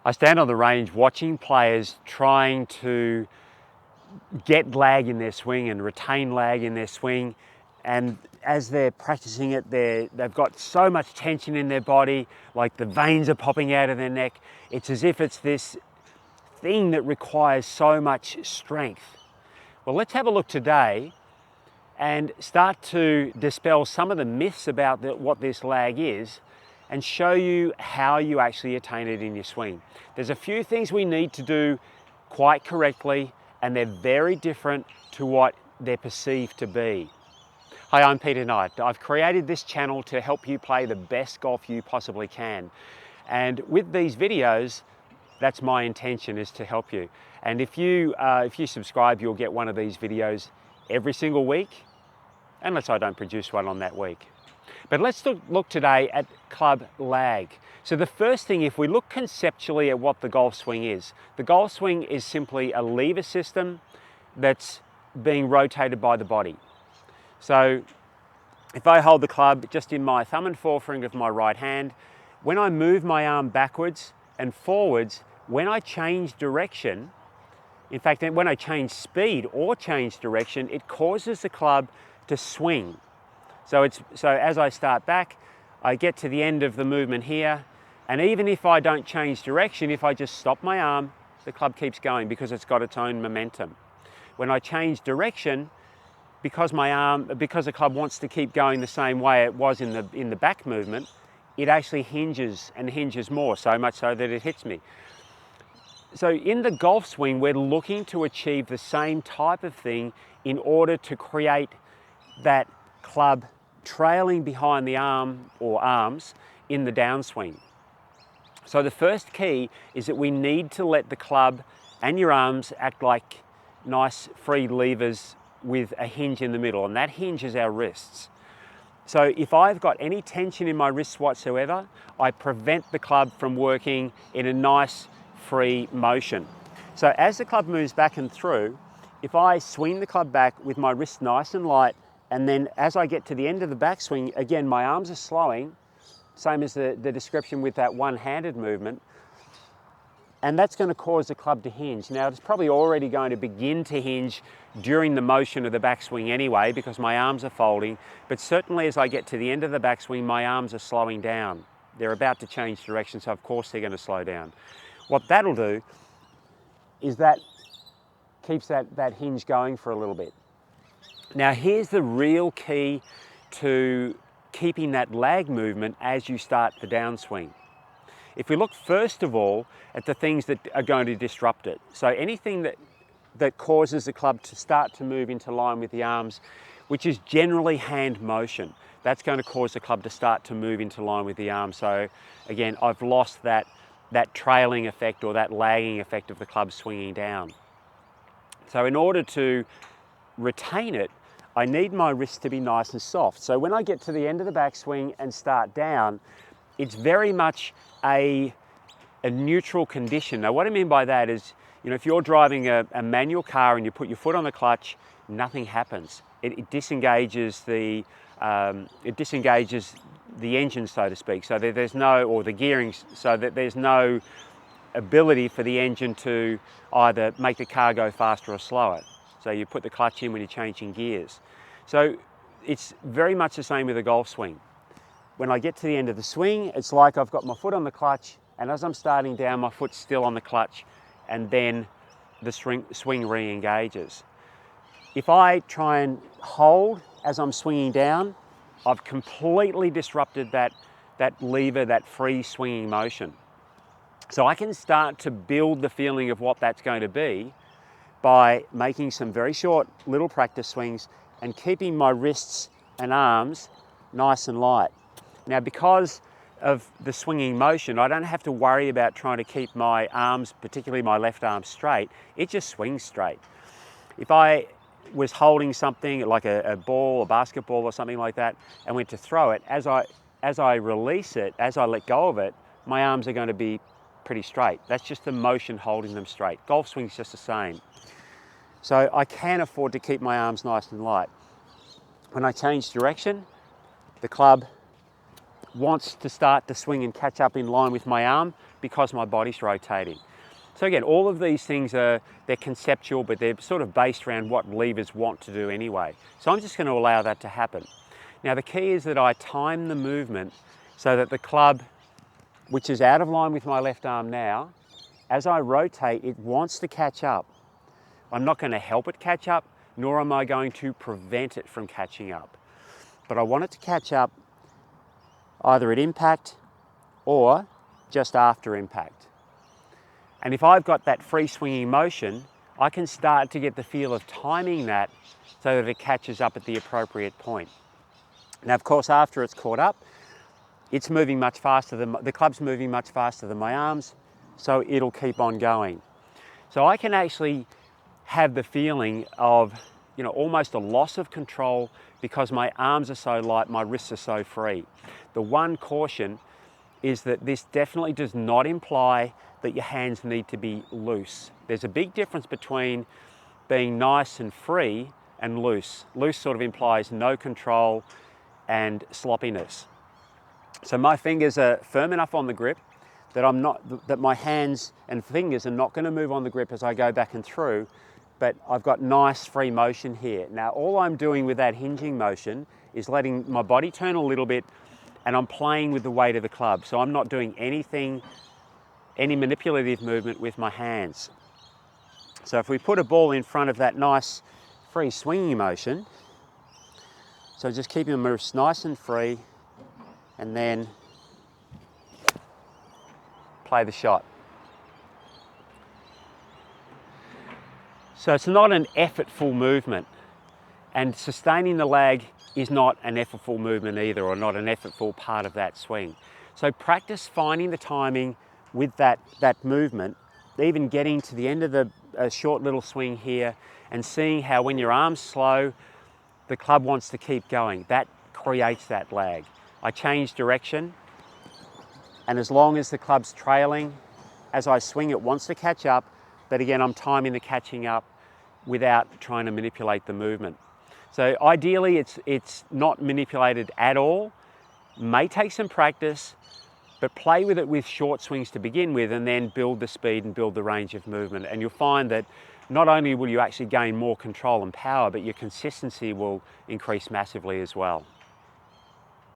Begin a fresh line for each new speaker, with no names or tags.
I stand on the range watching players trying to get lag in their swing and retain lag in their swing, and as they're practicing it, they've got so much tension in their body, like the veins are popping out of their neck. It's as if it's this thing that requires so much strength. Well, let's have a look today and start to dispel some of the myths about what this lag is and show you how you actually attain it in your swing. There's a few things we need to do quite correctly, and they're very different to what they're perceived to be. Hi, I'm Peter Knight. I've created this channel to help you play the best golf you possibly can. And with these videos, that's my intention, is to help you. And if you subscribe, you'll get one of these videos every single week, unless I don't produce one on that week. But let's look today at club lag. So the first thing, if we look conceptually at what the golf swing is, the golf swing is simply a lever system that's being rotated by the body. So if I hold the club just in my thumb and forefinger of my right hand, when I move my arm backwards and forwards, when I change direction, in fact, when I change speed or change direction, it causes the club to swing. So as I start back, I get to the end of the movement here, and even if I don't change direction, if I just stop my arm, the club keeps going because it's got its own momentum. When I change direction, because the club wants to keep going the same way it was in the back movement, it actually hinges and hinges more, so much so that it hits me. So in the golf swing, we're looking to achieve the same type of thing in order to create that club trailing behind the arm or arms in the downswing. So the first key is that we need to let the club and your arms act like nice free levers with a hinge in the middle, and that hinge is our wrists. So if I've got any tension in my wrists whatsoever, I prevent the club from working in a nice free motion. So as the club moves back and through, if I swing the club back with my wrist nice and light, and then as I get to the end of the backswing, again, my arms are slowing, same as the description with that one-handed movement, and that's going to cause the club to hinge. Now, it's probably already going to begin to hinge during the motion of the backswing anyway, because my arms are folding, but certainly as I get to the end of the backswing, my arms are slowing down. They're about to change direction, so of course they're going to slow down. What that'll do is that keeps that hinge going for a little bit. Now, here's the real key to keeping that lag movement as you start the downswing. If we look first of all at the things that are going to disrupt it, so anything that causes the club to start to move into line with the arms, which is generally hand motion, that's going to cause the club to start to move into line with the arms. So again, I've lost that trailing effect or that lagging effect of the club swinging down. So in order to retain it, I need my wrist to be nice and soft. So when I get to the end of the backswing and start down, it's very much a neutral condition. Now, what I mean by that is, if you're driving a manual car and you put your foot on the clutch, nothing happens. It disengages the engine, so to speak. So that there's or the gearing, so that there's no ability for the engine to either make the car go faster or slower. So you put the clutch in when you're changing gears. So it's very much the same with a golf swing. When I get to the end of the swing, it's like I've got my foot on the clutch, and as I'm starting down, my foot's still on the clutch, and then the swing re-engages. If I try and hold as I'm swinging down, I've completely disrupted that lever, that free swinging motion. So I can start to build the feeling of what that's going to be by making some very short little practice swings and keeping my wrists and arms nice and light. Now, because of the swinging motion, I don't have to worry about trying to keep my arms, particularly my left arm, straight. It just swings straight. If I was holding something like a ball, a basketball or something like that, and went to throw it, as I release it, as I let go of it, my arms are going to be pretty straight. That's just the motion holding them straight. Golf swing's just the same. So I can afford to keep my arms nice and light. When I change direction, the club wants to start to swing and catch up in line with my arm because my body's rotating. So again, all of these things they're conceptual, but they're sort of based around what levers want to do anyway. So I'm just going to allow that to happen. Now the key is that I time the movement so that the club, which is out of line with my left arm now, as I rotate, it wants to catch up. I'm not going to help it catch up, nor am I going to prevent it from catching up. But I want it to catch up either at impact or just after impact. And if I've got that free swinging motion, I can start to get the feel of timing that so that it catches up at the appropriate point. Now, of course, after it's caught up, it's moving much faster than the club's moving much faster than my arms, so it'll keep on going. So I can actually have the feeling of, almost a loss of control because my arms are so light, my wrists are so free. The one caution is that this definitely does not imply that your hands need to be loose. There's a big difference between being nice and free and loose. Loose sort of implies no control and sloppiness. So my fingers are firm enough on the grip that my hands and fingers are not going to move on the grip as I go back and through, but I've got nice free motion here. Now all I'm doing with that hinging motion is letting my body turn a little bit, and I'm playing with the weight of the club. So I'm not doing any manipulative movement with my hands. So if we put a ball in front of that nice free swinging motion, so just keeping the wrists nice and free, and then play the shot. So it's not an effortful movement, and sustaining the lag is not an effortful movement either, or not an effortful part of that swing. So practice finding the timing with that movement, even getting to the end of the short little swing here and seeing how when your arm's slow, the club wants to keep going. That creates that lag. I change direction, and as long as the club's trailing, as I swing it wants to catch up, but again I'm timing the catching up without trying to manipulate the movement. So ideally it's not manipulated at all. May take some practice, but play with it with short swings to begin with, and then build the speed and build the range of movement. And you'll find that not only will you actually gain more control and power, but your consistency will increase massively as well.